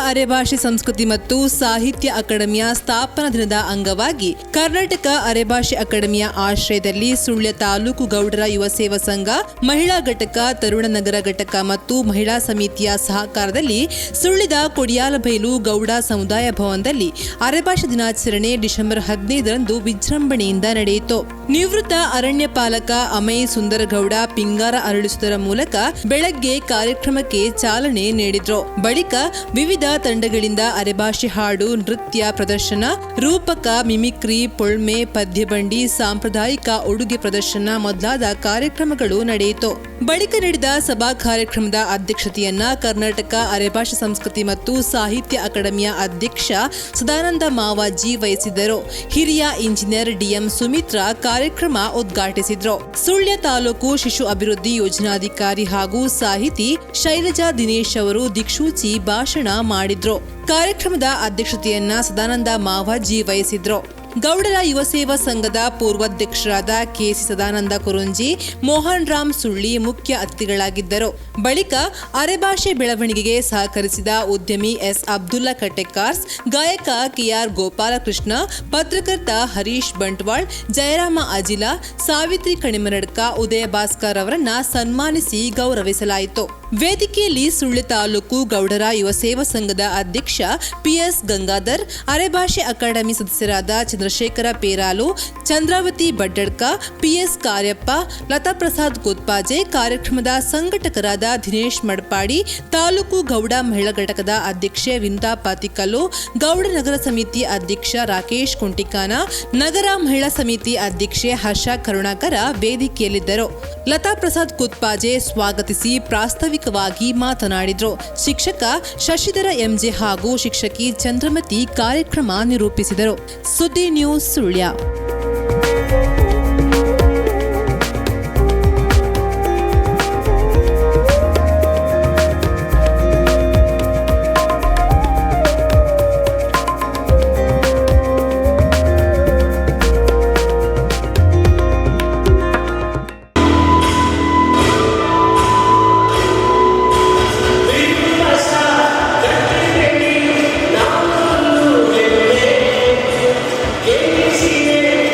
ಅರೆಭಾಷೆ ಸಂಸ್ಕೃತಿ ಮತ್ತು ಸಾಹಿತ್ಯ ಅಕಾಡೆಮಿಯ ಸ್ಥಾಪನಾ ದಿನದ ಅಂಗವಾಗಿ ಕರ್ನಾಟಕ ಅರೆಭಾಷೆ ಅಕಾಡೆಮಿಯ ಆಶ್ರಯದಲ್ಲಿ ಸುಳ್ಯ ತಾಲೂಕು ಗೌಡರ ಯುವ ಸೇವಾ ಸಂಘ, ಮಹಿಳಾ ಘಟಕ, ತರುಣ ನಗರ ಘಟಕ ಮತ್ತು ಮಹಿಳಾ ಸಮಿತಿಯ ಸಹಕಾರದಲ್ಲಿ ಸುಳ್ಯದ ಕೊಡಿಯಾಲಬೈಲು ಗೌಡ ಸಮುದಾಯ ಭವನದಲ್ಲಿ ಅರೆಭಾಷೆ ದಿನಾಚರಣೆ ಡಿಸೆಂಬರ್ 15ರಂದು ವಿಜೃಂಭಣೆಯಿಂದ ನಡೆಯಿತು. ನಿವೃತ್ತ ಅರಣ್ಯ ಪಾಲಕ ಅಮೈ ಸುಂದರಗೌಡ ಪಿಂಗಾರ ಅರಳಿಸುವುದರ ಮೂಲಕ ಬೆಳಗ್ಗೆ ಕಾರ್ಯಕ್ರಮಕ್ಕೆ ಚಾಲನೆ ನೀಡಿದ್ರು. ಬಳಿಕ ವಿವಿಧ ತಂಡಗಳಿಂದ ಅರೆಭಾಷೆ ಹಾಡು, ನೃತ್ಯ ಪ್ರದರ್ಶನ, ರೂಪಕ, ಮಿಮಿಕ್ರಿ, ಪೊಳ್ಮೆ, ಪದ್ಯಬಂಡಿ, ಸಾಂಪ್ರದಾಯಿಕ ಉಡುಗೆ ಪ್ರದರ್ಶನ ಮೊದಲಾದ ಕಾರ್ಯಕ್ರಮಗಳು ನಡೆಯಿತು. ಬಳಿಕ ನಡೆದ ಸಭಾ ಕಾರ್ಯಕ್ರಮದ ಅಧ್ಯಕ್ಷತೆಯನ್ನ ಕರ್ನಾಟಕ ಅರೆಭಾಷೆ ಸಂಸ್ಕೃತಿ ಮತ್ತು ಸಾಹಿತ್ಯ ಅಕಾಡೆಮಿಯ ಅಧ್ಯಕ್ಷ ಸದಾನಂದ ಮಾವಾಜಿ ವಹಿಸಿದ್ದರು. ಹಿರಿಯ ಇಂಜಿನಿಯರ್ ಡಿಎಂ ಸುಮಿತ್ರಾ ಕಾರ್ಯಕ್ರಮ ಉದ್ಘಾಟಿಸಿದ್ರು. ಸುಳ್ಯ ತಾಲೂಕು ಶಿಶು ಅಭಿವೃದ್ಧಿ ಯೋಜನಾಧಿಕಾರಿ ಹಾಗೂ ಸಾಹಿತಿ ಶೈಲಜಾ ದಿನೇಶ್ ಅವರು ದಿಕ್ಸೂಚಿ ಭಾಷಣ ಮಾಡಿದ್ರು. ಕಾರ್ಯಕ್ರಮದ ಅಧ್ಯಕ್ಷತೆಯನ್ನ ಸದಾನಂದ ಮಾವಾಜಿ ವಹಿಸಿದ್ರು. ಗೌಡರ ಯುವ ಸೇವಾ ಸಂಘದ ಪೂರ್ವಾಧ್ಯಕ್ಷರಾದ ಕೆಸಿ ಸದಾನಂದ ಕುರುಂಜಿ, ಮೋಹನ್ ರಾಮ್ ಸುಳ್ಳಿ ಮುಖ್ಯ ಅತಿಥಿಗಳಾಗಿದ್ದರು. ಬಳಿಕ ಅರೆಭಾಷೆ ಬೆಳವಣಿಗೆಗೆ ಸಹಕರಿಸಿದ ಉದ್ಯಮಿ ಎಸ್ ಅಬ್ದುಲ್ಲಾ ಕಟೆಕಾರ್ಸ್, ಗಾಯಕ ಕೆಆರ್ ಗೋಪಾಲಕೃಷ್ಣ, ಪತ್ರಕರ್ತ ಹರೀಶ್ ಬಂಟ್ವಾಳ್, ಜಯರಾಮ ಅಜಿಲಾ, ಸಾವಿತ್ರಿ ಕಣಿಮರಡ್ಕ, ಉದಯ ಭಾಸ್ಕರ್ ಅವರನ್ನ ಸನ್ಮಾನಿಸಿ ಗೌರವಿಸಲಾಯಿತು. ವೇದಿಕೆಯಲ್ಲಿ ಸುಳ್ಯ ತಾಲೂಕು ಗೌಡರ ಯುವ ಸೇವಾ ಸಂಘದ ಅಧ್ಯಕ್ಷ ಪಿಎಸ್ ಗಂಗಾಧರ್, ಅರೆಭಾಷೆ ಅಕಾಡೆಮಿ ಸದಸ್ಯರಾದ ಚಂದ್ರಶೇಖರ ಪೇರಾಲು, ಚಂದ್ರಾವತಿ ಬಡ್ಡಡ್ಕ, ಪಿಎಸ್ ಕಾರ್ಯಪ್ಪ, ಲತಾ ಪ್ರಸಾದ್ ಗೋತ್ಪಾಜೆ, ಕಾರ್ಯಕ್ರಮದ ಸಂಘಟಕರಾದ ದಿನೇಶ್ ಮಡ್ಪಾಡಿ, ತಾಲೂಕು ಗೌಡ ಮಹಿಳಾ ಘಟಕದ ಅಧ್ಯಕ್ಷೆ ವಿನುತಾ ಪಾತಿಕಲ್ಲು, ಗೌಡ ನಗರ ಸಮಿತಿ ಅಧ್ಯಕ್ಷ ರಾಕೇಶ್ ಕುಂಟಿಕಾನ, ನಗರ ಮಹಿಳಾ ಸಮಿತಿ ಅಧ್ಯಕ್ಷೆ ಹರ್ಷ ಕರುಣಾಕರ ವೇದಿಕೆಯಲ್ಲಿದ್ದರು. ಲತಾ ಪ್ರಸಾದ್ ಗೋತ್ಪಾಜೆ ಸ್ವಾಗತಿಸಿ ಪ್ರಾಸ್ತಾವಿಕವಾಗಿ ಮಾತನಾಡಿದರು. ಶಿಕ್ಷಕ ಶಶಿಧರ ಎಂಜೆ ಹಾಗೂ ಶಿಕ್ಷಕಿ ಚಂದ್ರಮತಿ ಕಾರ್ಯಕ್ರಮ ನಿರೂಪಿಸಿದರು. ಸುದ್ದಿ ನ್ಯೂಸ್ ಸುಳ್ಯ. See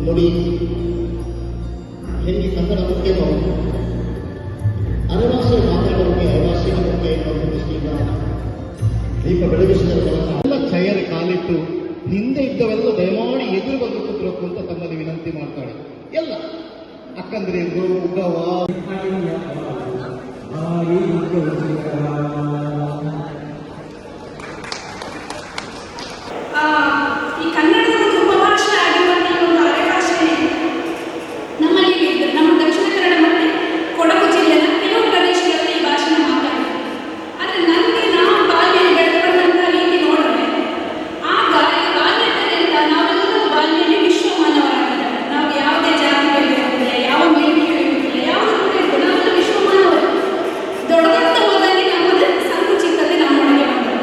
ನೋಡಿ, ಹೆಂಗೆ ಕನ್ನಡ ಮುಖ್ಯವೋ ಅರೆಭಾಷೆ ಮಾತಾಡೋರಿಗೆ ಅರೆಭಾಷೆಯ ಮುಖ್ಯ ಎನ್ನುವ ದೃಷ್ಟಿಯಿಂದ ದೀಪ ಬೆಳಗಿಸಿದ ಎಲ್ಲ ಚಯರ ಕಾಲಿಟ್ಟು ಹಿಂದೆ ಇದ್ದವೆಲ್ಲ ದಯಮಾಡಿ ಎದುರು ಬಂದು ಕೂತ್ಬೇಕು ಅಂತ ತಮ್ಮಲ್ಲಿ ವಿನಂತಿ ಮಾಡ್ತಾಳೆ. ಎಲ್ಲ ಅಕ್ಕಂದ್ರಿಗೂ ಉಗ್ಗವ ಈ ಕನ್ನಡದ ಒಂದು ಉಪಭಾಷೆ ಆಗಿರುವಂತಹ ಒಂದು ಅರೆಭಾಷೆ ನಮ್ಮಲ್ಲಿ ನಮ್ಮ ದಕ್ಷಿಣ ಕನ್ನಡ ಮತ್ತು ಕೊಡಗು ಜಿಲ್ಲೆಯ ಕೆಲವು ಪ್ರದೇಶಗಳಲ್ಲಿ ಈ ಭಾಷೆನ ಮಾತಾಡ್ತಾರೆ. ಆದರೆ ನನಗೆ ನಾವು ಬಾಲ್ಯದಲ್ಲಿ ಬೆಳೆದು ಬಂದಂತಹ ರೀತಿ ನೋಡಿದ್ರೆ ಆಗ ಬಾಲ್ಯದಲ್ಲಿ ನಾವೆಲ್ಲರೂ ಬಾಲ್ಯದಲ್ಲಿ ವಿಶ್ವಮಾನವರಾಗಿದ್ದಾರೆ. ನಾವು ಯಾವುದೇ ಜಾತಿಗಳು ಇರುತ್ತಿಲ್ಲ, ಯಾವ ಮೇಲ್ಮೆಗಳು ಇರುತ್ತಿಲ್ಲ, ಯಾವುದು ಕೂಡ ಇರ್ತದೆ, ನಾವೆಲ್ಲ ವಿಶ್ವಮಾನವರು. ದೊಡ್ಡದಂತ ಹೋದಾಗೆ ನಮ್ಮದು ಸಂಕುಚಿತತೆ ನಮ್ಮೊಳಗೆ ಬಂದರು.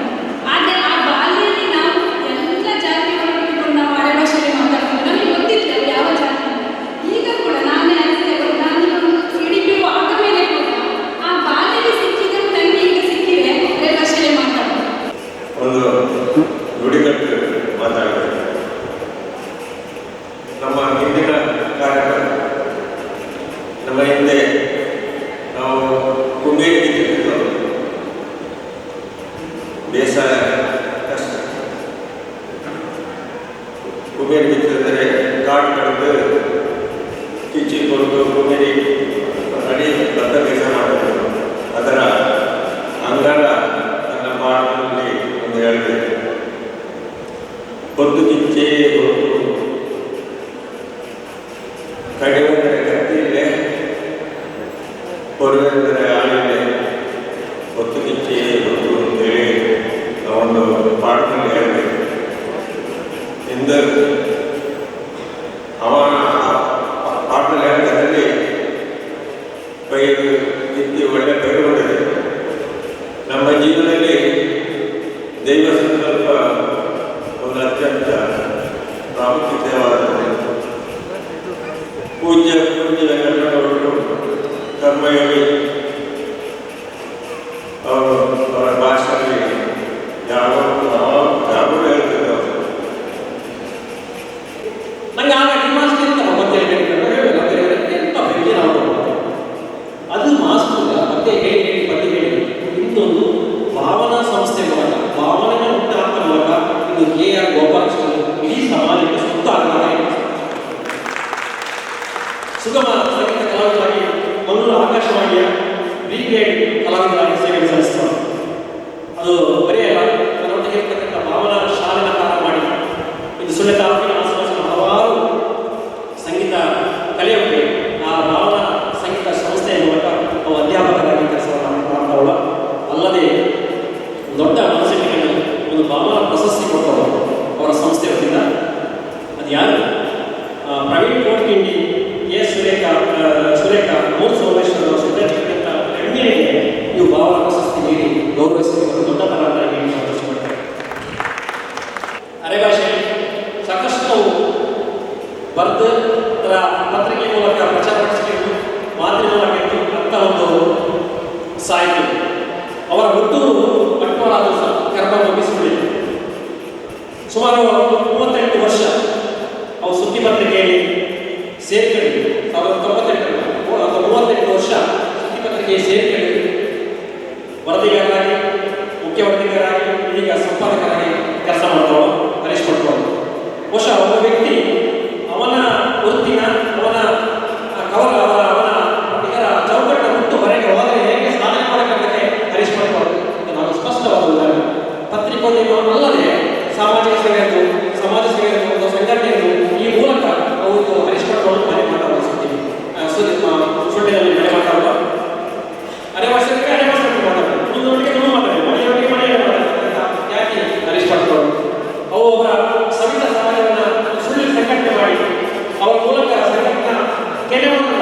ಆದರೆ ಆ ಬಾಲ್ಯದಲ್ಲಿ ನಾವು ಎಲ್ಲ ಜಾತಿಗಳನ್ನು ಇಟ್ಕೊಂಡು ನಾವು ಅರೆಭಾಷೆಯಲ್ಲಿ ಮಾತಾಡ್ತೀವಿ. ನಮಗೆ ಗೊತ್ತಿಲ್ಲ ಯಾವ ಜಾತಿ. ಈಗ ಕೂಡ ನಾನೇ ನಾನು ಸಿಡಿಪಿ ಆದ ಮೇಲೆ ಕೂಡ ಆ ಬಾಲ್ಯದಲ್ಲಿ ಸಿಕ್ಕಿದ್ರು ನನಗೆ ಈಗ ಸಿಕ್ಕಿದೆ ಅರೆಭಾಷೆಯಲ್ಲಿ ಮಾತಾಡೋದು. ಒಂದು ನುಡಿಗಟ್ಟು ಮಾತಾಡ್ತಾರೆ. ನಮ್ಮ ಹಿಂದಿನ ಕಾರ್ಯಕ್ರಮ ನಮ್ಮ ಹಿಂದೆ ನಾವು ಕುಂಬೇರಿ ಬೇಸಾಯ ಕಷ್ಟ ಕುಬೇರಿ ಬಿತ್ತಿದರೆ ಕಾಡು ಕಡಿದು ಕಿಚ್ಚಿ ಕೊಟ್ಟು ಕುಬೇರಿ ಅಡಿ ಬದ್ಧ ಕೆಲಸ ಮಾಡಬೇಕು. ಅದರ ಅಂಗಾರ ನನ್ನ ಪಾಠದಲ್ಲಿ ಒಂದು ಹೇಳಿದೆ, ಹೊತ್ತು ಕಿಚ್ಚೇ ಹೊತ್ತು ಕಡಿಮೆಂದರೆ ಕತ್ತಿಯಿದೆ, ಕೊಡುವೆಂದರೆ ಆಳಿದೆ, ಹೊತ್ತು ಕಿಚ್ಚೇ ಹೊತ್ತು ಅಂತೇಳಿ ಒಂದು ಪಾಠದಲ್ಲಿ ಹೇಳಿದೆ. ಎಂದರು ಅವನ ಪಾಠದಲ್ಲಿ ಹೇಳಿದಲ್ಲಿ ಪೈರು ಕಿತ್ತಿ ಒಳ್ಳೆ ಪೈರು ಬಂದಿದೆ. ನಮ್ಮ ಜೀವನದಲ್ಲಿ ದೈವ ಸಂಕಲ್ಪ ಒಂದು ಅತ್ಯಂತ ಪ್ರಾಮುಖ್ಯತೆಯಾಗುತ್ತದೆ. ಪೂಜ್ಯ ವೆಂಕಟರಮಣರು ಕರ್ಮಯೋಗಿ ಅವರ ಭಾಷೆಯಲ್ಲಿ ಯಾರು ಹೇಳ್ತಿದ್ದರು. ನಂಗೆ ಆಗ ಡಿಮಾಸ್ಟ್ ಎಂತ ಮತ್ತೆ ಎಂತ ಬಗ್ಗೆ ನಾವು ಅದು ಮಾಸ್ಟರ್ ಮತ್ತೆ ಹೇಳಿ ಬಗ್ಗೆ ಹೇಳಿ ಇನ್ನೊಂದು ಭಾವನಾ ಸಂಸ್ಥೆ ಮೂಲಕ ಭಾವನೆಗಳ ಉಂಟಾದ ಮೂಲಕ ಇದು KR ಗೋಪಾಲಕೃಷ್ಣ ಇಡೀ ಸಮಾಜಕ್ಕೆ ಸುತ್ತ ಸುಗಮ ಸಂಗೀತ ಕಲಾವಿದರಾಗಿ ಮಂಗಳೂರು ಆಕಾಶವಾಣಿಯ ಬ್ರಿಗೇಡ್ ಕಲಾವಿದರಾಗಿ ಸೇವೆ ಸಲ್ಲಿಸ್ತಾರೆ. ಅದು ಬರೆಯಲ್ಲ ನನ್ನೊಟ್ಟಿಗೆ ಇರ್ತಕ್ಕಂಥ ಭಾವನಾ ಶಾಲೆನ ಕಾಲ ಮಾಡಿ ಇದು ಸುಳ್ಳ ತಾಲೂಕಿನ ಆಸುಪಾಸಿನ ಹಲವಾರು ಸಂಗೀತ ಕಲಿಯೋಕ್ಕೆ ಆ ಭಾವನಾ ಸಂಗೀತ ಸಂಸ್ಥೆಯ ಮೂಲಕ ಅವು ಅಧ್ಯಾಪಕರಾಗಿ ಕೆಲಸವನ್ನು ಮಾಡ್ತಾವಲ್ಲ. ಅಲ್ಲದೆ ದೊಡ್ಡ ಮನಸ್ಸಿನಲ್ಲಿ ಒಂದು ಭಾವನಾ ಪ್ರಶಸ್ತಿ ಕೊಟ್ಟವರು ಅವರ ಸಂಸ್ಥೆ ವತಿಯಿಂದ. ಅದು ಯಾರು? ಪ್ರವೀಣ್ ಕೋಟ್ಕಿಂಡಿ, ಸುರೇಖಾ ಮೂರು ಸೋಮೇಶ್ವರ ಸುರೇಖ ಹೆಣ್ಣಿಗೆ ಇವು ಭಾವನಾ ಪ್ರಶಸ್ತಿ ನೀಡಿ ಗೌರವಿಸಬೇಕು. ದೊಡ್ಡ ತರಹದಾಗಿ ಸಂತೋಷಪಡ್ತಾರೆ. ಅರೆಭಾಷೆಯಲ್ಲಿ ಸಾಕಷ್ಟು ಬರೆದು ಅದರ ಪತ್ರಿಕೆ ಮೂಲಕ ಪ್ರಚಾರಪಡಿಸಬೇಕು, ಮಾತಿನ ಮೂಲಕ ಇತ್ತು ಅಂತ ಒಂದು ಸಾಹಿತ್ಯ. ಅವರ ಹುಟ್ಟೂರು ಬಂಟ್ವಾಳ ಕರ್ಮ ಮುಗಿಸಿಬಿಡಿ. ಸುಮಾರು 38 ವರ್ಷ ಅವರು ಸುದ್ದಿ ಪತ್ರಿಕೆಯಲ್ಲಿ ಸೇರ್ಕೊಂಡು 38 ವರ್ಷ ಸುದ್ದಿ ಪತ್ರಿಕೆಗೆ ಸೇರ್ಕೊಂಡು ವರದಿಗಾರರಾಗಿ, ಮುಖ್ಯ ವರದಿಗಾರರಾಗಿ, ಇದೀಗ ಸಂಪಾದಕರಾಗಿ ಕೆಲಸ ಮಾಡ್ತಾವ ಹರೀಶ್ ಭಟ್ರು. ಬಹುಶಃ ಒಬ್ಬ ವ್ಯಕ್ತಿ ಅವನ ವೃತ್ತಿನ ಅವನ ಕವಲ ಅವನ ಇದರ ಚೌಕಟ್ಟ ಬಿಟ್ಟು ಹೊರಗೆ ಹೋದರೆ ಹೇಗೆ ಸಾಧನೆ ಮಾಡಬೇಕಂತಕ್ಕೆ ಹರೀಶ್ ಭಟ್ರು ನಾನು ಸ್ಪಷ್ಟವಾದ ಉದಾಹರಣೆ. ಪತ್ರಿಕೋದ್ಯಮ ಅಲ್ಲದೆ ಸಾಮಾಜಿಕ ಸೇವೆಯನ್ನು ಸಮಾಜ ಸೇವೆಯನ್ನು ಒಂದು ಸಂಘಟನೆಯನ್ನು ಈ ಮೂಲಕ ಅವರು ಹರೀಶ್ ಭಟ್ರು ಮನೆ ಮಾತಾಡುವ ಸುಳ್ಳಿನಲ್ಲಿ ಮನೆ ಮಾತಾಡುವ ಅರೆಭಾಷೆಗೆ ಮಾತಾಡ್ತಾರೆ, ಮುಂದೊಟ್ಟಿಗೆ ಮಾತಾಡಿ ಮನೆಯೊಟ್ಟಿಗೆ ಮನೆಯಲ್ಲಿ ಮಾತಾಡ್ತಾರೆ. ಯಾಕೆ ಹರೀಶ್ ಭಟ್ರು ಅವು ಅವರ ಸವಿತ ಸಮಾಜವನ್ನು ಸುಳ್ಳು ಸಂಘಟನೆ ಮಾಡಿ ಅವರ ಮೂಲಕ ಸಂಘಟನಾ ಕೆಲವೊಂದು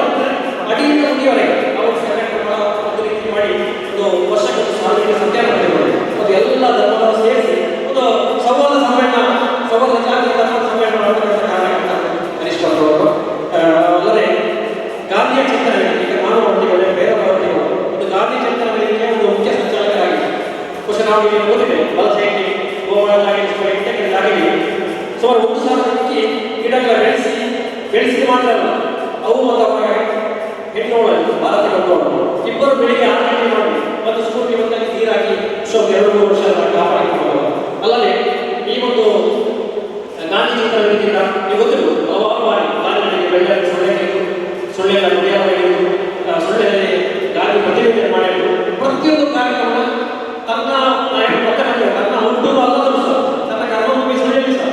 ಅಡಿಯಿಂದ ಮುಗಿಯವರೆಗೆ ಅವರು ಸಂಘಟನೆ ಒಂದು ರೀತಿ ಮಾಡಿ ಒಂದು ವರ್ಷಕ್ಕೆ ಸಾರ್ವಜನಿಕ ಸತ್ಯಾಗ್ರಹ ಮಾಡಿ ಅದು ಎಲ್ಲ ಧರ್ಮವನ್ನು ಸೇರಿಸಿ ಒಂದು ಸಂವಾದ ಸಮ್ಮೇಳನ, ಸಂವಾದ ಜಾತಿ ಧರ್ಮ ಸಮ್ಮೇಳನ ಮಾಡತಕ್ಕಂಥ ಕಾರ್ಯಕ್ರಮ ಹರೀಶ್ ಭಟ್ರು ಅವರು. ಅಲ್ಲದೆ ಗಾಂಧಿಯ ಚಿಂತನೆ, ಈಗ ನಾನು ಹೊರಟಿದ್ದೇವೆ ಬೇರೆಯವರೊಟ್ಟಿಗೆ ಒಂದು ಗಾಂಧಿ ಚಿಂತನೆ ವೇದಿಕೆಯ ಒಂದು ಮುಖ್ಯ ಸಂಚಾಲಕರಾಗಿ ಬಹುಶಃ ನಾವು ಈಗ ಓದಿದೆ ವಲಸೆಯಲ್ಲಿ ಗೋವಾಳದಾಗಿ ಸುಮಾರು 1,000 ಗಿಡಗಳ ಬೆಳೆಸಿ ಮಾತ್ರ ಅಲ್ಲ, ಅವು ಮತ್ತು ಅವರ ಹೆಣ್ಣೋಳು ಭಾರತೀಯ ಬಂದವರು ಇಬ್ಬರು ಬೆಳಿಗ್ಗೆ 6 ಗಂಟೆ ಮಾಡಿ ಮತ್ತು ಸ್ಕೂಲ್ಗೆ ಬಂದಾಗ ನೀರಾಕಿ 2-3 ವರ್ಷ ಕಾಪಾಡಿಕೊಂಡು. ಅಲ್ಲದೆ ಈ ಒಂದು ಗಾಂಧಿ ಚಿಂತನೆ ವೇದಿಕೆಯಿಂದ ನೀವು ಗೊತ್ತಿರ್ಬೋದು ಹಲವಾರು ಬಾರಿ ಗಾಂಧಿಗಳಿಗೆ ಬೆಳ್ಳಲ್ಲಿ ಸುಳ್ಳೆಲ್ಲ ನುಡಿಯಾಗಿರುವುದು, ಸುಳ್ಳೆಯಲ್ಲಿ ಗಾಂಧಿ ಪ್ರತಿನಿಧಿಯನ್ನು ಮಾಡಿದ್ರು. ಪ್ರತಿಯೊಂದು ಕಾರ್ಯಕ್ರಮ ತನ್ನ ತನ್ನ ಹುಟ್ಟೂರು ಅಲ್ಲದರೂ ಸಹ ತನ್ನ ಕರ್ಮಭೂಮಿ ಸುಳ್ಳೆಯಲ್ಲಿ ಸಹ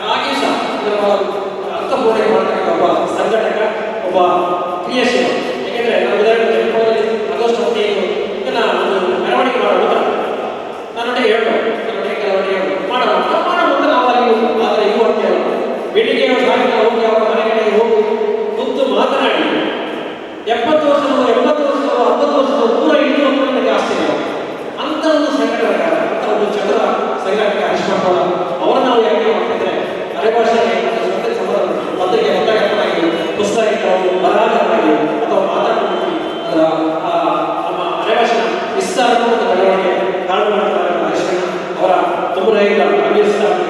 ಹಾಗೆ ಸಹ ಅರ್ಥಪೂರ್ಣ ಮಾಡತಕ್ಕಂಥ ಒಬ್ಬ ಸಂಘಟಕ, ಒಬ್ಬ ಕ್ರಿಯಾಶೀಲ. ಏಕೆಂದರೆ ನಾವು ಉದಾಹರಣೆ ತೆಗೆದುಕೊಳ್ಳಿ ಆಗಸ್ಟ್ 15 ಇದನ್ನು ಒಂದು ಮೆರವಣಿಗೆ ಮಾಡೋದು ನನ್ನೊಟ್ಟಿಗೆ ಹೇಳ್ಬೋದು, ನನ್ನೊಟ್ಟಿಗೆ ಕೆಲವರಿಗೆ ಮಾಡೋಣ ಅಂತ ನಾವು ಅಲ್ಲಿ ಹೋಗ್ಬೋದು. ಆದರೆ ಇವು ಅಂತ ಹೇಳೋದು ಬೆಳಿಗ್ಗೆ ಸಾಯಂಕಾಲ ಹೋಗಿ ಅವರ ಮನೆಗಳಿಗೆ ಹೋಗಿ ಕೂತು ಮಾತನಾಡಿ 70 ವರ್ಷದವರು 80 ವರ್ಷದವರು 50 ವರ್ಷದವರು ಪೂರ ಇನ್ನೂ ನನಗೆ ಆಶ್ಚರ್ಯ. ಅಂಥ ಒಂದು ಸಂಘಟಕ, ಅಂಥ ಒಂದು ಚಕ್ರ ಸಂಘಟಕ ಹರೀಶ್ ಭಟ್ರು ಅವರನ್ನು ನಾವು ಯಾಕೆ ಮಾಡ್ತಿದ್ರೆ ಅರೆಭಾಷೆಗೆ ಸ್ವತಂತ್ರ ಸಮಾಜ ಪತ್ರಿಕೆ ಪತ್ರಕರ್ತನಾಗಿ, ಪುಸ್ತಕವಾಗಿ, ಬರಹಗಾರನಾಗಿ ಅಥವಾ ಮಾತಾಡೋದಾಗಿ ಅದರ ನಮ್ಮ ಅರೆಭಾಷೆನ ವಿಸ್ತಾರ ಮತ್ತು ಬೆಳವಣಿಗೆ ಕಾರಣ ಮಾಡ್ತಾರೆ. ಹರೀಶ್ ಅವರ ತುಂಬುರೈದ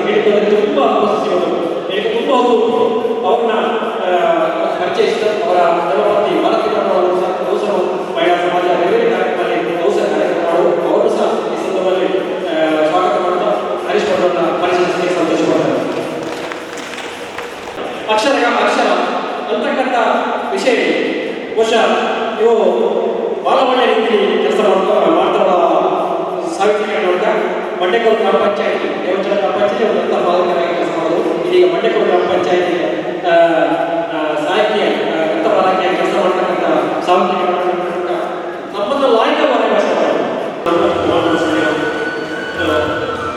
ಹೇಳಿದ್ದಕ್ಕೆ ತುಂಬ ಪ್ರಶಸ್ತಿಗಳು എനിക്ക് ತುಂಬ ಅವ್ರನ್ನ ಪರಿಚಯಿಸಿದ ಅವರ ಧರ್ಮಪತ್ನಿ ಭಾರತೀಯ ಅವಸರ ಮಹಿಳಾ ಸಮಾಜ ಬೇರೆ ಕಾರ್ಯಕ್ರಮದಲ್ಲಿ ಅವಸರ ಕಾರ್ಯಕ್ರಮ ಅವರು ಸಹ ಈ ಸಂದರ್ಭದಲ್ಲಿ ಸ್ವಾಗತ ಮಾಡ್ತಾ ಹರೀಶ್ ಭಟ್ರನ್ನ ಪರಿಚಯಿಸಲಿಕ್ಕೆ ಸಂತೋಷ ಪಡ್ತಾರೆ. ಅಕ್ಷರ ಅಂತಕ್ಕಂಥ ವಿಷಯ ಬಹುಶಃ ಇವು ಭಾಳ ಒಳ್ಳೆಯ ರೀತಿ ಕೆಲಸ ಮಾಡ್ತಾರ ಸಾವಿತ್ರಿ ನೋಡಿದ ಬಂಡೆಕೋಲ್ ಗ್ರಾಮ ಪಂಚಾಯತಿ ದೇವಚರ ಗ್ರಾಮ ಪಂಚಾಯತಿ ಒಂದು ಗ್ರಂಥ ಪಾಲಕರಾಗಿ ಕೆಲಸ ಮಾಡೋದು. ಇದೀಗ ಬಂಡೆಕೋಲ್ ಗ್ರಾಮ ಪಂಚಾಯತಿ ಸಾಹಿತ್ಯ ಗ್ರಂಥ ಪಾಲಕಿಯಾಗಿ ಕೆಲಸ ಮಾಡ್ತಕ್ಕಂಥ ಸಾವಿತ್ರಿ ನಮ್ಮನ್ನು ಲಾಯಕವಾದ ಭಾಷೆ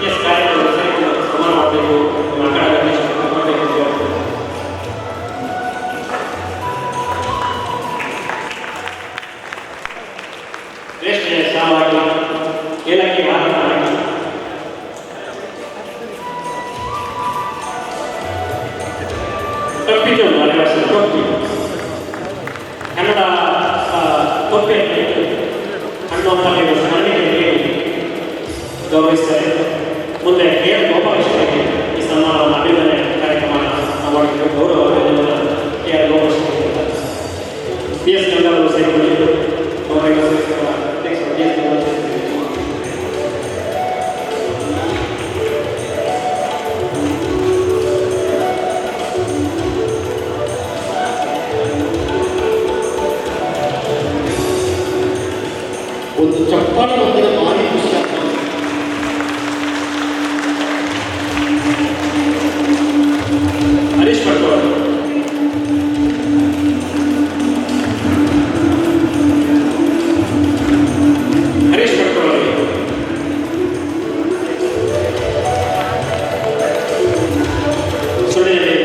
ಎಸ್ ಕಾರ್ಯಕ್ರಮ ಸಮಾನ ಮಾಡಬೇಕು ರೇಷ್ಮೆ ಸಾಮಾಗಿ ಏಲಕ್ಕಿ ಮಾರಾಟ ಮಾಡಿ ತಪ್ಪಿತು ಕನ್ನಡ ತೊಪ್ಪೆ ಹಣ್ಣು ಹಂಪಲಿಗೆ ಸ್ಮರಣೆಗೆ ಗೌರವಿಸ್ತಾರೆ. ಮುಂದೆ ಕೆ ಗೋಪಾಲಕೃಷ್ಣರಿಗೆ ಈ ಸನ್ಮಾನವನ್ನು ಅಭಿನಂದನೆ ಕಾರ್ಯಕ್ರಮ ಮಾಡಿದ್ದು ಗೌರವ K R Gopalakrishna P S Gangadhara ಸೇರಿಕೊಂಡಿದ್ದು ಒಂದು ಚಪ್ಪಾಳೆ ಬಂದರೆ ಭಾರಿ ಖುಷಿ ಆಗ್ತದೆ. ಹರೀಶ್ ಭಟ್ ಅವರು ಸುಳ್ಳಿನಲ್ಲಿ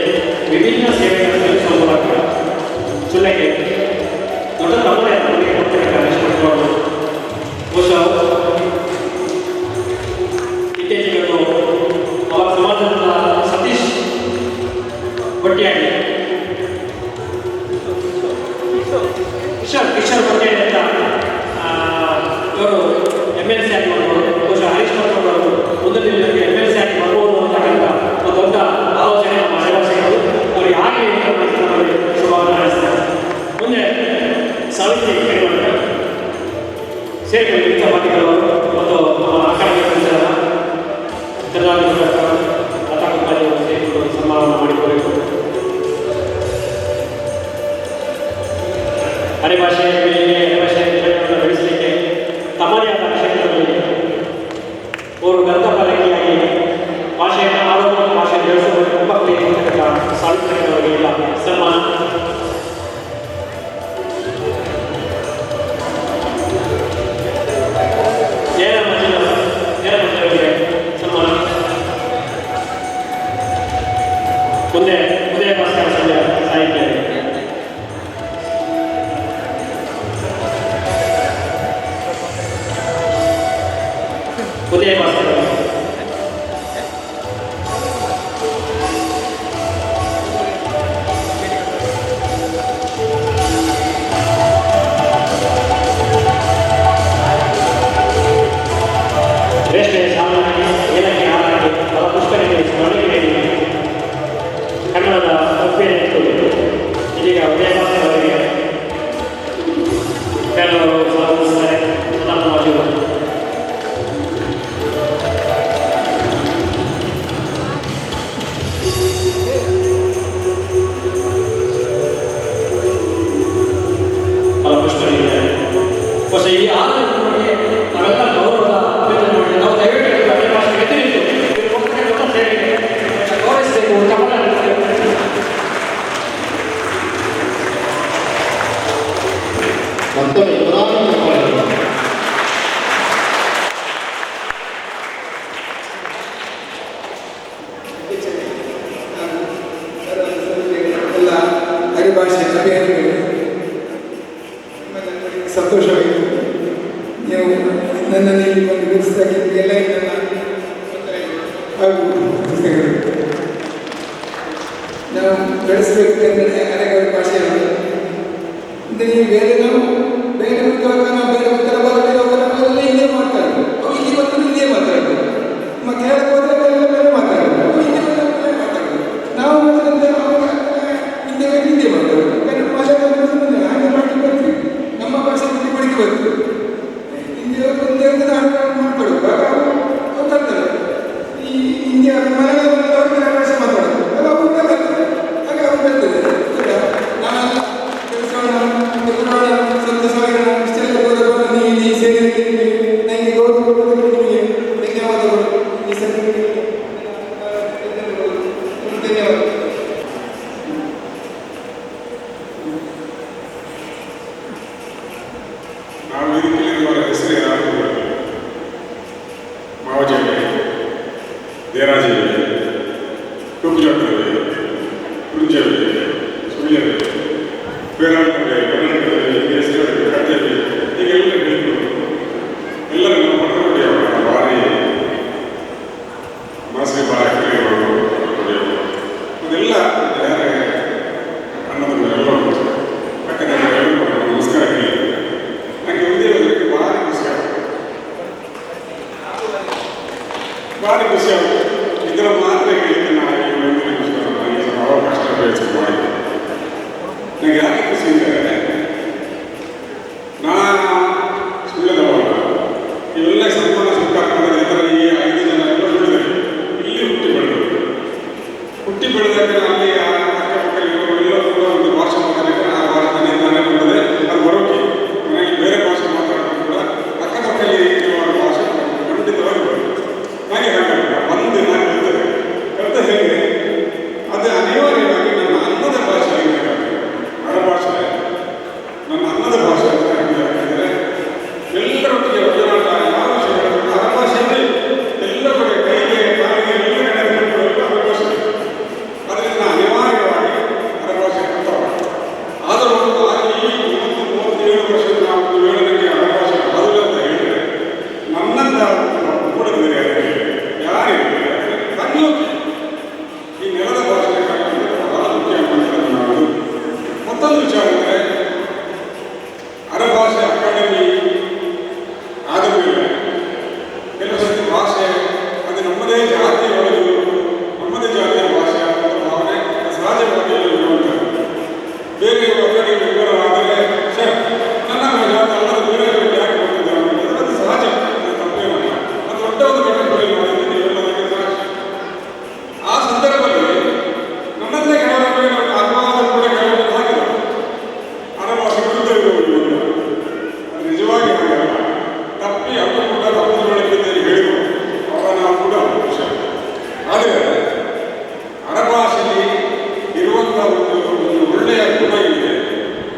ವಿಭಿನ್ನ ಸೇವೆಗಳನ್ನು ಸಲ್ಲಿಸುವ ಮೂಲಕ ಸುಳ್ಳಿಗೆ ದೊಡ್ಡ ತಮ್ಮನೆಯನ್ನು ಕೊಡ್ತಕ್ಕಂಥ ಹರೀಶ್ ಭಟ್ ಅವರು ಬಹುಶಃ ಇತ್ತೀಚೆಗೆ ಅವರ ಸಮಾಜದ ಸತೀಶ್ ಬಟ್ಟಿಯಾಗಿ ಕಿಶೋರ್ ಬಟ್ಟಿಯಾಗಿ ಅಂತ ಇವರು MLC ಆಗಿ ಮಾಡ್ಬೋದು. ಬಹುಶಃ ಹರೀಶ್ ಭಟ್ ಅವರು ಮುಂದಿನ ದಿನದಲ್ಲಿ MLC ಆಗಿ ಮಾಡ್ಬೋದು ಅಂತಕ್ಕಂಥ ಒಂದು ದೊಡ್ಡ ಆಲೋಚನೆ ನಮ್ಮ ಆದಿವಾಸಿಗಳು ಅವರಿಗೆ ಆಗಲಿ ಶುಭವನ್ನು ಹಾರೈಸ್ತಾರೆ. ಮುಂದೆ ಸಾವಿತ್ರಿ ಸೇರಿಕೊಂಡು ವಿದ್ಯಾರ್ಥಿಗಳು ಮತ್ತು ಅಕಾಡೆಮಿ ಪರಿಸರ ಕರ್ನಾಟಕ ಅತಾಕಂಪಾನಿಯನ್ನು ಸೇರಿಕೊಂಡು ಸನ್ಮಾನ ಮಾಡಿಕೊಳ್ಳಬೇಕು. ಅರೆಭಾಷೆ ಬೆಳೆಸಲಿಕ್ಕೆ ತಮ್ಮದೇ ಆದ ಕ್ಷೇತ್ರದಲ್ಲಿ ಅವರು ಗ್ರಂಥಪಾಲಕಿಯಾಗಿ ಭಾಷೆಯನ್ನು ಆರೋಗ್ಯ ಭಾಷೆ ಬೆಳೆಸುವ ಮಕ್ಕಳು ಇರತಕ್ಕಂಥ ಸಾವಿತ್ರಿಯವರಿಗೆ ಇಲ್ಲ ಸನ್ಮಾನ. ಸನ್ಮಾನ. ಮುಂದೆ ಉದಯ ಭಾಸ್ಕರ ಸಾಹಿತ್ಯ ಉದಯ ಭಾಸ್ಕರ ರೇಷ್ಮೆ ಸಾಮಾನ್ಯ ಏಲಕ್ಕಿ ಹಾರಾಗಿ ಫಲ ಪುಷ್ಕರಿಗೆ ಸ್ಮರಣೆಗೆ ಕನ್ನಡದ ತಪ್ಪೇನೆ ಇಟ್ಕೊಂಡು ಇದೀಗ ಉದಯ ಭಾಸ್ಕರ ಅವರಿಗೆ ಕೆಲವರು ಸ್ವಾಗತಿಸುತ್ತಾರೆ. ಪ್ರಧಾನವಾಗಿರುವ ಬಹುಶಃ ಈ ಆಲೋಚನೆಗೆ ನಾವೆಲ್ಲ ಗೌರವದ ಅಭ್ಯರ್ಥನೆ ಮಾಡಿ ನಾವು ದಯವಿಟ್ಟು ಅದೇ ಭಾಷೆ ಎದುರಿತು ಗೌರವಿಸಬೇಕು. ಮತ್ತೊಮ್ಮೆ ಎಲ್ಲ ಹರಿಭಾಷೆ ಅಭಿಯಾನಿಗಳು ಸಂತೋಷವಾಯಿತು. ನೀವು ನನ್ನನ್ನು ಇಲ್ಲಿ ಒಂದು ಗುರುತಿಸಿದ್ದಕ್ಕೆ ಎಲ್ಲ ಹಾಗೂ ಪುಸ್ತಕಗಳು ನಾವು ಬೆಳೆಸಬೇಕು ಕನ್ನಡ ಅರೆಗರ ಭಾಷೆಯನ್ನು. ನೀವು ಬೇರೆ ನಾವು ಬೇರೆ ನಾವು ಬೇರೆ ಉತ್ತರ ಭಾರತೀಯರೆಲ್ಲ ಹಿಂದೆ ಮಾತಾಡೋದು, ಅವು ಇಲ್ಲಿ ಬಂದು ಹಿಂದೆ ಮಾತಾಡೋದು. ನಮ್ಮ ಕೇರಳಕ್ಕೆ ಹೋದರೆ ಬೇರೆ ಮಾತಾಡೋದು, ಅವು ಹಿಂದೆ ಬಂದು ಮಾತಾಡೋದು. ನಾವು ಹಿಂದೆ ಮಾತಾಡೋದು. ಕನ್ನಡ ಭಾಷೆ ಹಾಗೆ ಮಾಡಿ ಬರ್ತೀವಿ. ನಮ್ಮ ಭಾಷೆ ತಿಳ್ಕೊಳ್ಳಿಕ್ಕೆ ಬರ್ತದೆ. ಹಿಂದಿ ಒಂದೇ ಮಾಡ್ಕೊಳ್ಳೋದು ಅವ್ರು ಕಲ್ತಾರೆ. ಈ ಹಿಂದಿ ಮಲಯಾಳದವ್ರು ಭಾಷೆ ಮಾತಾಡೋದು ಆಗ ಅವ್ರು ಕಲ್ತಾರೆ. ಆಗ ಅವ್ರು ಈ ಸಭೆಗೆ ಧನ್ಯವಾದ. ನಾವು ಇದಕ್ಕಿರುವ ಹೆಸರು ಏನಾದರೂ ಮಾವಜೇವಿ, ದೇರಾಜೇವಿ, ಕುಬ್ಜಾಟವಿ, ಕುಂಜವಿ, ಸುಳ್ಯವಿ, ಬೇರಾಟವಿ, ಕರ್ನಾಟಕದಲ್ಲಿ ಹೆಸರು ಕಟ್ಟೇವಿ, ಹೀಗೆಲ್ಲ ಹೇಳಿದ್ರು. ಎಲ್ಲರೂ ನಮ್ಮ ಪಟ್ಟಣದವರು ಭಾರಿ ಮನಸ್ಸಿಗೆ ಭಾಳ ಕ್ರಿಯೆಗಳು ಅದೆಲ್ಲ ಯಾರೇ ಅಣ್ಣದವರೆಲ್ಲ ಪಕ್ಕದ ನಮಸ್ಕಾರ ಹೇಳಿ ನನಗೆ ಉದ್ಯೋಗಕ್ಕೆ ಭಾರಿ ಖುಷಿ ಆಗುತ್ತೆ. ಇದರ ಮಾತ್ರ ಹೇಳಿದ್ರೆ ನನಗೆ ಅವಕಾಶ ಪ್ರಯತ್ನ ಮಾಡಿ ನನಗೆ ಯಾಕೆ ಖುಷಿ ಅಂದರೆ ನಾನು ಸುಳ್ಳದವಲ್ಲ. ಇವೆಲ್ಲ ಸಂಪೂರ್ಣ ಸುತ್ತಾಗ್ತದೆ. ಇದರ ಈ 5 ಜನ ಎಲ್ಲ ಸುಳ್ಳಿದ್ದಾರೆ. ಇಲ್ಲಿ ಹುಟ್ಟಿ ಬೆಳೆದಾಗ ಅಲ್ಲಿ ಅಕ್ಕಪಕ್ಕದಲ್ಲಿರುವವರೆಲ್ಲ ಕೂಡ ಒಂದು ಭಾಷೆ ಮಾತಾಡಿದರೆ ಆ ಭಾಷೆ ನಾನೇ ಬಂದರೆ ಅದು ಬರೋಕೆ ಮನೆಯಲ್ಲಿ ಬೇರೆ ಭಾಷೆ ಮಾತಾಡೋದು ಕೂಡ ಅಕ್ಕಪಕ್ಕದಲ್ಲಿ ಇರುವ ಭಾಷೆ ಖಂಡಿತವಾಗಿ ಬರುತ್ತೆ. ಹಾಗೆ ಹಾಗಲ್ಲ ಒಂದು ನಾನು ಕಲಿತ ಹೇಗೆ ಅದು ಅನಿವಾರ್ಯವಾಗಿ ನನ್ನ ಅನ್ನದ ಭಾಷೆ ಆಗಬೇಕಾಗುತ್ತೆ. ಭಾಷೆ ನನ್ನ ಅನ್ನದ ಭಾಷೆ ಅಂತ ಯಾಕಂದರೆ ಎಲ್ಲರೊಟ್ಟಿಗೆ ಒಡನಾಟ ಯಾವ ವಿಷಯ ಹೇಳಬೇಕು ಭಾಷೆಯಲ್ಲಿ ಎಲ್ಲ ಕಡೆ ಕೈಗೆ ಕಾಲಿಗೆ ಎಲ್ಲ ಕಡೆ ಭಾಷೆ. ಅದರಿಂದ ಅನಿವಾರ್ಯವಾಗಿ ಭಾಷೆ ಕರ್ತವ್ಯ. ಆದರೂ ಆಗಿ 37 ವರ್ಷದ ನಾವು 7ಕ್ಕೆ ಭಾಷೆ ಆದರೂ ಅಂತ ಹೇಳಿದರೆ ನನ್ನಂತ ಕೂಡ ಬೇರೆ ಯಾರಿಲ್ಲ. ಕಲಿಯೋಕೆ ಈ ನೆಲದ ಭಾಷೆ ಬಹಳ ಮುಖ್ಯ ಅಂತ ನಾವು. ಮತ್ತೊಂದು ವಿಚಾರ ಅಂದರೆ ಅರಭಾಷೆ ಅಕಾಡೆಮಿ ಆದ ಮೇಲೆ ಕೆಲವು ಸರ್ತಿ ಭಾಷೆ ಅದು ನಮ್ಮದೇ ಜಾತಿಯ ಒಳಗೆ ನಮ್ಮದೇ ಜಾತಿಯ ಭಾಷೆ ಅನ್ನೋ ಭಾವನೆ ಸಹಜವಾಗಿ ಇರುವಂಥದ್ದು. ಬೇರೆ ಒಬ್ಬರಿಗೆ ವಿವರವಾದರೆ ಸರ್ ನನ್ನ ಜಾತಿ ಅಲ್ಲದ ಬೇರೆ ಯಾಕೆ ಬರ್ತಿದ್ದಾರೆ ಅನ್ನೋದು ಅದು ಸಹಜ, ತಪ್ಪೇನಲ್ಲ. ಅದು ದೊಡ್ಡ ಒಂದು ಘಟನೆಗಳಲ್ಲಿ ಮಾಡಿದ್ದೀನಿ ನೀವೆಲ್ಲರಿಗೆ ಸಾಕ್ಷಿ. ಆ ಸಂದರ್ಭದಲ್ಲಿ ನನ್ನದೇ ಕೆಲವರಿಗೆ ಅನುವಾದ ಕೂಡ ಕೆಲವರಿಗೆ ಹಾಕಿಲ್ಲ ಅರಭಾಷೆ ವಿರುದ್ಧ ಇರುವುದು. ಅದು ನಿಜವಾಗಿ ಹಾಗಲ್ಲ. ತಪ್ಪಿ ಅವರು ಕೂಡ ತಪ್ಪುಗಳಿದ್ದಲ್ಲಿ ಹೇಳಿದರು ಅವರ ನಾವು ಕೂಡ ವಿಷಯ. ಆದರೆ ಅರಭಾಷೆಯಲ್ಲಿ ಇರುವಂಥ ಒಂದು ಒಳ್ಳೆಯ ಗುಣ ಇದೆ,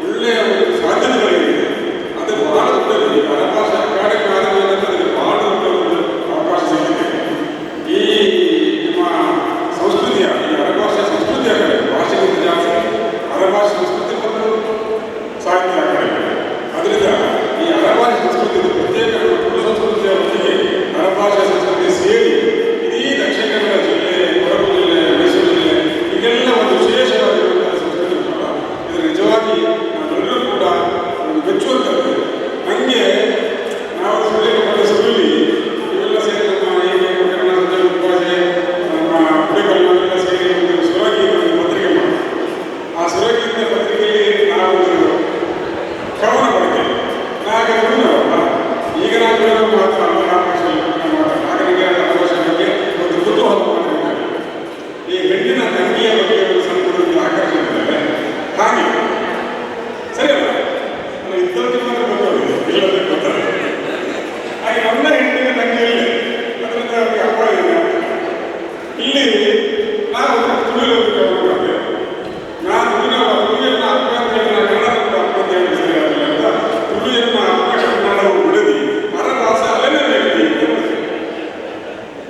ಒಳ್ಳೆಯ ಒಂದು ಸಾಧ್ಯತೆಗಳಿದೆ. ಅದು ಬಹಳ ದೊಡ್ಡದು. ಈ ಅರಭಾಷೆ ಅಕಾಡೆಮಿ ಆದ ಮೇಲೆ ಅದಕ್ಕೆ ಬಹಳ ದೊಡ್ಡ ಒಂದು ಅವಕಾಶ ಸಿಕ್ಕಿದೆ. ಈ ನಿಮ್ಮ ಸಂಸ್ಕೃತಿಯ ಈ ಅರಭಾಷೆ ಸಂಸ್ಕೃತಿಯ ಕಡೆ ಭಾಷೆಗಿಂತ ಜಾಸ್ತಿ ಅರಭಾಷೆ ಸಂಸ್ಕೃತಿ ಮತ್ತು ಸಾಹಿತ್ಯ ಅಕಾಡೆಮಿ. ಅದರಿಂದ ಈ ಅರಭಾಷೆ ಸಂಸ್ಕೃತಿ ಪ್ರತ್ಯೇಕ ತುಳು ಸಂಸ್ಕೃತಿಯ ಒಟ್ಟಿಗೆ ಅರಭಾಷೆ ಸಂಸ್ಕೃತಿ ಸೇರಿ ಇಡೀ ದಕ್ಷಿಣ ಕನ್ನಡ ಜಿಲ್ಲೆ, ಕೊಡಗು ಜಿಲ್ಲೆ, ಮೈಸೂರು ಜಿಲ್ಲೆ ಇದೆಲ್ಲ ಒಂದು ವಿಶೇಷವಾಗಿರುವಂತಹ ಸಂಸ್ಕೃತಿ ಕೂಡ. ಇದು ನಿಜವಾಗಿ ನಾವೆಲ್ಲರೂ ಕೂಡ ಒಂದು ಮೆಚ್ಚುವಂಥದ್ದು. ನನಗೆ ನಾವು ಸುಳ್ಳಿ ಇವೆಲ್ಲ ಸೇರಿ ನಮ್ಮ ಹೀಗೆ ಕನ್ನಡ ಸಂಜೆ ಭಾಷೆ ನಮ್ಮ ಪುಡಿಕಲ್ಲೆಲ್ಲ ಸೇರಿ ಒಂದು ಸುರಗಿ ಒಂದು ಪತ್ರಿಕೆ ಮಾಡಿ ಆ ಸುರಗಿಯಿಂದ ಪತ್ರಿಕೆಯಲ್ಲಿ ನಾವು ಕವನ ಬರ್ತೇವೆ. ಹಾಗೆ ಈಗ ನಾನು ಮಾತ್ರ ಆಗ ನನಗೆ ಭಾಷೆ ಬಗ್ಗೆ ಒಂದು ಕುತೂಹಲ ಮಾಡಿದ್ದಾರೆ. ಈ ಹೆಣ್ಣಿನ ತಂಗಿಯ ಬಗ್ಗೆ ಒಂದು ಸಂಪೂರ್ಣ ಆಕರ್ಷಣೆ ಇದೆ. ಹಾಗೆ ಸರಿ ಅಲ್ಲ ಇದ್ದಕ್ಕೆ ಮಾತ್ರ ಗೊತ್ತಾಗಿದೆ, ಇಲ್ಲದೆ ಗೊತ್ತಾಗ. ಹಾಗೆ ನನ್ನ ಹೆಣ್ಣಿನ ತಂಗಿಯಲ್ಲಿ ಅದರಿಂದ ಅವರಿಗೆ ಹಬ್ಬ ಇದೆ. ಇಲ್ಲಿ ನಾವು ತುಳಿಲು ಕವನ ಮಾಡ್ತೇವೆ. ನಾನು ತುಳಿಯನ್ನು ಅಪ್ಪ ಅಂತ ಹೇಳಿ ನಾನು ಕನ್ನಡ ಅಪ್ಪ ಅಂತ ಹೇಳಿ ಸರಿ ಆಗಲಿಲ್ಲ ಅಂತ ತುಳಿಯನ್ನು ಅಪ್ಪ ಕನ್ನಡವು ಬಿಡದಿ ಅರಭಾಷೆ ಅಲ್ಲೇ ವ್ಯಕ್ತಿ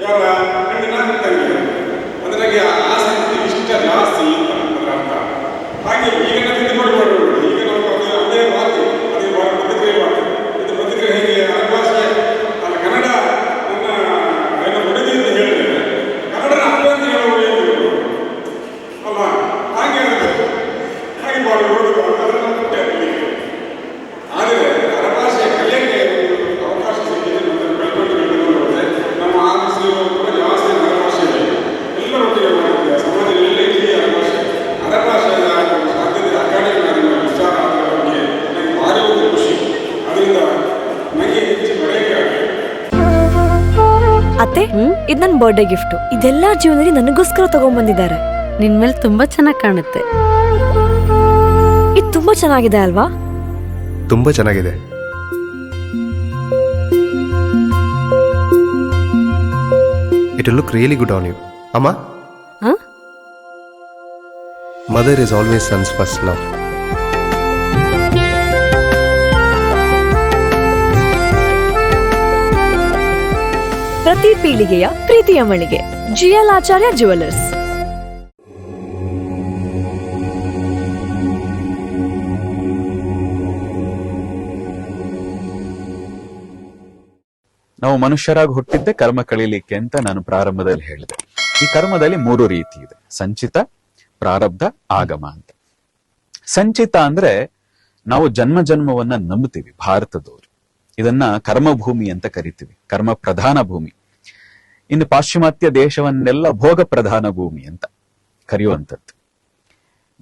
ಯಾರ ಹೆಣ್ಣಿನ ತಂಗಿ. ಅದು ನನಗೆ ಆಸಕ್ತಿ ಇಷ್ಟ ಜಾಸ್ತಿ ಅಂತ ಅರ್ಥ. ಹಾಗೆ ಈಗ ನಾನು ತಿದ್ದುಪಡಿ ಮಾಡಬಹುದು. ಈಗ ನಾವು ಅದೇ ಮಾತು ಅದೇ ಪತ್ರಿಕೆ ಮಾತು ಇದು ಪತ್ರಿಕೆ ಹೇಗೆ ಅರಭಾಷೆ ಅಲ್ಲ ಕನ್ನಡ ನನ್ನ ಬಿಡದಿ ಅಂತ ಹೇಳಿದ್ರೆ ಕನ್ನಡನ ಅಪ್ಪ ಅಂತ ಹೇಳುವುದು ಅಲ್ಲ. ಹಾಗೆ ಹಾಗೆ ಮಾಡಬಹುದು. ಆದರೆ ಅರಭಾಷೆ ಕಲಿಯಕ್ಕೆ ಒಂದು ಅವಕಾಶ ಸಿಕ್ಕಿದೆ. ಬೆಳ್ಕೊಂಡು ಬರುತ್ತೆ. ನಮ್ಮ ಆಫೀಸಲ್ಲಿ ಕೂಡ ಜಾಸ್ತಿ ಅರಭಾಷೆ ಇದೆ. ಎಲ್ಲರೊಟ್ಟಿಗೆ ಮಾಡಿದ್ದೆ ಸಮಾಜದಲ್ಲಿ ಇದೆಯೇ ಅರಭಾಷೆ. ಅರಭಾಷೆಯ ಸಾಧ್ಯತೆ ಅಕಾಡೆಮಿ ಆದ ವಿಚಾರ ಅದರ ಬಗ್ಗೆ ನನಗೆ ಭಾರಿ ಒಂದು ಖುಷಿ. ಅದರಿಂದ ನನಗೆ ಹೆಚ್ಚು ಬರೆಯಕ್ಕೆ ಆಗಲಿ. ಅತ್ತೆ, ಇದು ನನ್ನ ಬರ್ಡೇ ಗಿಫ್ಟ್. ಇದೆಲ್ಲ ಜೀವನದಲ್ಲಿ ನನಗೋಸ್ಕರ ತಗೊಂಡ್ಬಂದಿದ್ದಾರೆ. ನಿನ್ ಮೇಲೆ ತುಂಬಾ ಚೆನ್ನಾಗಿ ಕಾಣುತ್ತೆ. ಇದು ತುಂಬಾ ಚೆನ್ನಾಗಿದೆ ಅಲ್ವಾ? ತುಂಬ ಚೆನ್ನಾಗಿದೆ. It will look really good on you. ಅಮ್ಮ, Huh? Mother is always son's first love. ಪ್ರತಿ ಪೀಳಿಗೆಯ ಪ್ರೀತಿಯ ಮಳಿಗೆ GL ಆಚಾರ್ಯ ಜುವೆಲ್ಲರ್ಸ್. ನಾವು ಮನುಷ್ಯರಾಗಿ ಹುಟ್ಟಿದ್ದೆ ಕರ್ಮ ಕಳೀಲಿಕ್ಕೆ ಅಂತ ನಾನು ಪ್ರಾರಂಭದಲ್ಲಿ ಹೇಳಿದೆ. ಈ ಕರ್ಮದಲ್ಲಿ 3 ರೀತಿ ಇದೆ: ಸಂಚಿತ, ಪ್ರಾರಬ್ಧ, ಆಗಮ ಅಂತ. ಸಂಚಿತ ಅಂದ್ರೆ ನಾವು ಜನ್ಮವನ್ನ ನಂಬ್ತೀವಿ. ಭಾರತದವರು ಇದನ್ನ ಕರ್ಮಭೂಮಿ ಅಂತ ಕರಿತೀವಿ, ಕರ್ಮ ಪ್ರಧಾನ ಭೂಮಿ. ಇನ್ನು ಪಾಶ್ಚಿಮಾತ್ಯ ದೇಶವನ್ನೆಲ್ಲ ಭೋಗ ಪ್ರಧಾನ ಭೂಮಿ ಅಂತ ಕರೆಯುವಂಥದ್ದು.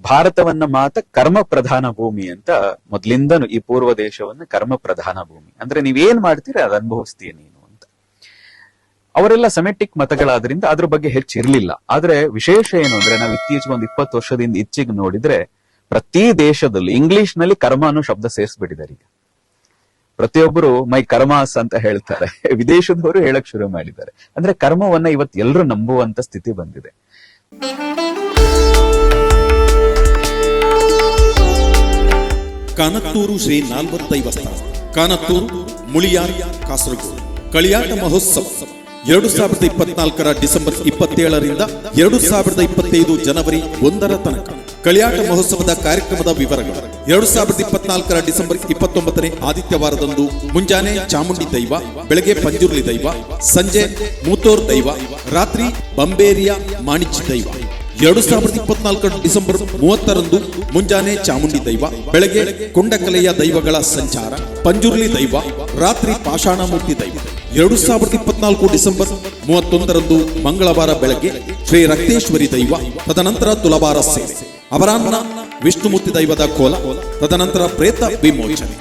ಭಾರತವನ್ನ ಮಾತ್ರ ಕರ್ಮ ಪ್ರಧಾನ ಭೂಮಿ ಅಂತ ಮೊದ್ಲಿಂದ ಈ ಪೂರ್ವ ದೇಶವನ್ನ ಕರ್ಮ ಪ್ರಧಾನ ಭೂಮಿ ಅಂದ್ರೆ ನೀವೇನ್ ಮಾಡ್ತೀರಿ ಅದು ಅನುಭವಿಸ್ತೀಯ ನೀನು ಅಂತ. ಅವರೆಲ್ಲ ಸೆಮೆಟಿಕ್ ಮತಗಳಾದ್ರಿಂದ ಅದ್ರ ಬಗ್ಗೆ ಹೆಚ್ಚಿರ್ಲಿಲ್ಲ. ಆದ್ರೆ ವಿಶೇಷ ಏನು ಅಂದ್ರೆ ನಾವು ಇತ್ತೀಚೆಗೆ ಒಂದು 20 ವರ್ಷದಿಂದ ಈಚೆಗೆ ನೋಡಿದ್ರೆ ಪ್ರತಿ ದೇಶದಲ್ಲೂ ಇಂಗ್ಲಿಷ್ ನಲ್ಲಿ ಕರ್ಮ ಅನ್ನೋ ಶಬ್ದ ಸೇರಿಸ್ಬಿಟ್ಟಿದ್ದಾರೆ. ಈಗ ಪ್ರತಿಯೊಬ್ಬರು ಮೈ ಕರ್ಮಾಸ್ ಅಂತ ಹೇಳ್ತಾರೆ. ವಿದೇಶದವರು ಹೇಳಕ್ ಶುರು ಮಾಡಿದ್ದಾರೆ. ಅಂದ್ರೆ ಕರ್ಮವನ್ನ ಇವತ್ತು ಎಲ್ಲರೂ ನಂಬುವಂತ ಸ್ಥಿತಿ ಬಂದಿದೆ. ಕಾನತ್ತೂರು ಶ್ರೀ 45 ಸ್ಥಳ, ಕಾನತ್ತೂರು, ಮುಳಿಯಾರ್, ಕಾಸರಗೋಡು. ಕಳಿಯಾಟ ಮಹೋತ್ಸವ 2024 ಡಿಸೆಂಬರ್ 27ರಿಂದ 2025 ಜನವರಿ 1 ತನಕ. ಕಳಿಯಾಟ ಮಹೋತ್ಸವದ ಕಾರ್ಯಕ್ರಮದ ವಿವರಗಳು: 2024 ಡಿಸೆಂಬರ್ 29ನೇ ಆದಿತ್ಯವಾರದಂದು ಮುಂಜಾನೆ ಚಾಮುಂಡಿ ದೈವ, ಬೆಳಗ್ಗೆ ಪಂಜುರ್ಲಿ ದೈವ, ಸಂಜೆ ಮೂತೋರ್ ದೈವ, ರಾತ್ರಿ ಬಂಬೇರಿಯ ಮಾಣಿಚಿ ದೈವ. 2024 ಡಿಸೆಂಬರ್ 30ರಂದು ಮುಂಜಾನೆ ಚಾಮುಂಡಿ ದೈವ, ಬೆಳಗ್ಗೆ ಕೊಂಡಕಲೆಯ ದೈವಗಳ ಸಂಚಾರ, ಪಂಜುರ್ಲಿ ದೈವ, ರಾತ್ರಿ ಪಾಷಾಣಮೂರ್ತಿ ದೈವ. 2024 ಡಿಸೆಂಬರ್ 31ರಂದು ಮಂಗಳವಾರ ಬೆಳಗ್ಗೆ ಶ್ರೀ ರಕ್ತೇಶ್ವರಿ ದೈವ, ತದನಂತರ ತುಲಭಾರ ಸೇವೆ, ಅಪರಾಹ್ನ ವಿಷ್ಣುಮೂರ್ತಿ ದೈವದ ಕೋಲ, ತದನಂತರ ಪ್ರೇತ ವಿಮೋಚನೆ.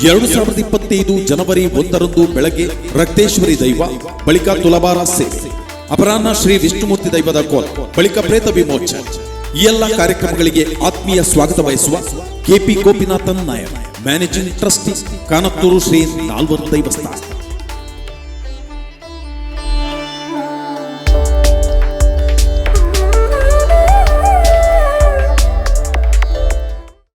2025 ಜನವರಿ 1ರಂದು ಬೆಳಗ್ಗೆ ರಕ್ತೇಶ್ವರಿ ದೈವ, ಬಳಿಕ ತುಲಭಾರ ಸೇವೆ, ಅಪರಾಹ್ನ ಶ್ರೀ ವಿಷ್ಣುಮೂರ್ತಿ ದೈವದ ಕೋಲ, ಬಳಿಕ ಪ್ರೇತ ವಿಮೋಚನೆ. ಈ ಎಲ್ಲ ಕಾರ್ಯಕ್ರಮಗಳಿಗೆ ಆತ್ಮೀಯ ಸ್ವಾಗತ ಬಯಸುವ KP Gopinathan Nair, managing trustee, Kanathur Shri 45 ಸ್ಥಳ.